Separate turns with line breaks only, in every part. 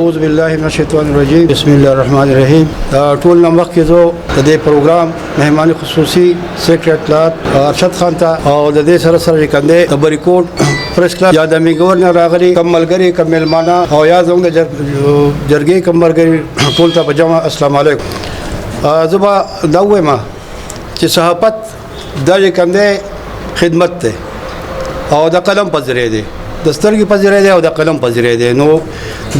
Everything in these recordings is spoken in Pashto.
اعوذ بالله من الشیطان الرجیم بسم الله الرحمن الرحیم. ټول نمبر کې زه د دې پروګرام مهمان خصوصي سیکرټری اطلاعات ارشد خان ته او د دې سره کنده د بریکوټ پریس کلب یا د می گورنر راغلي کملګری کملمانا او یا زموږ د جرګې کمرګری ټول ته بجما السلام علیکم. زبا دا وایم چې صحافت د کنده خدمت ته او د قلم پذیری دی د سترګې پذیری دی او د قلم پذیری دی. نو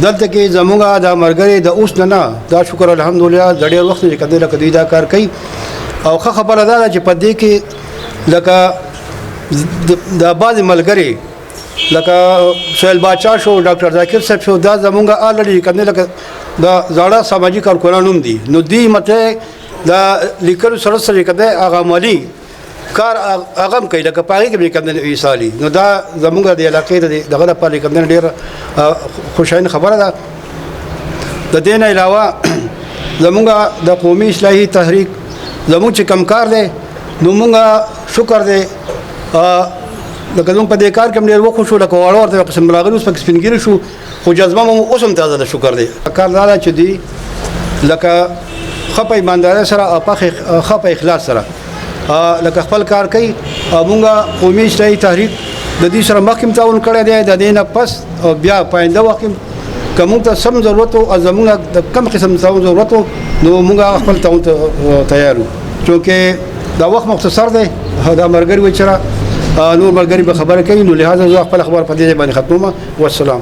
دلته کې زموږه د مرګري د اوس نه دا شکر الحمدلله د ډېر وخت کې کده لکه دوی دا کار کوي او ښه خبره ده چې په دې کې لکه د بعض ملګري لکه سهیل باچا شو ډاکټر ذاکر صاحب شو دا زموږه الریډي کده لکه د زړه سماجی کارکونان دي. نو دی مته دا لیکل سره سره کده هغه مالی کار هغه کوي لکه پاره کې کمنه ایصالي. نو دا زموږ د علاقې دغه د پاره کمنه ډیر خوشاله خبره ده. د دې نه علاوه زموږ د قومي اصلاحي تحریک زموږ چې کم کار دی نو موږ شکر دی لکه زموږ په دې کار کې ډیر وخت شو لکه وړو ورته قسم راغلی اوس په سپینګری شو خو جذبه مو اوس هم تازه شکر دی. کار دا چې دی لکه خپه ایماندار سره خپه اخلاص سره لکه خپل کار کوي. مونږه قومي اصلاحي تحریک د دې سره مخکې تعاون کړی دی د دې نه پس او بیا پاینده وخت کوم ته سم ضرورت او زمونږ د کم قسم تعاون ضرورت نو مونږه خپل تعاون ته تیار یو چونکه دا وخت مختصر دی. دا مرګري و چې نور مرګري به خبره کوي نو لہذا زه خپل خبر په دې باندې ختموم. والسلام.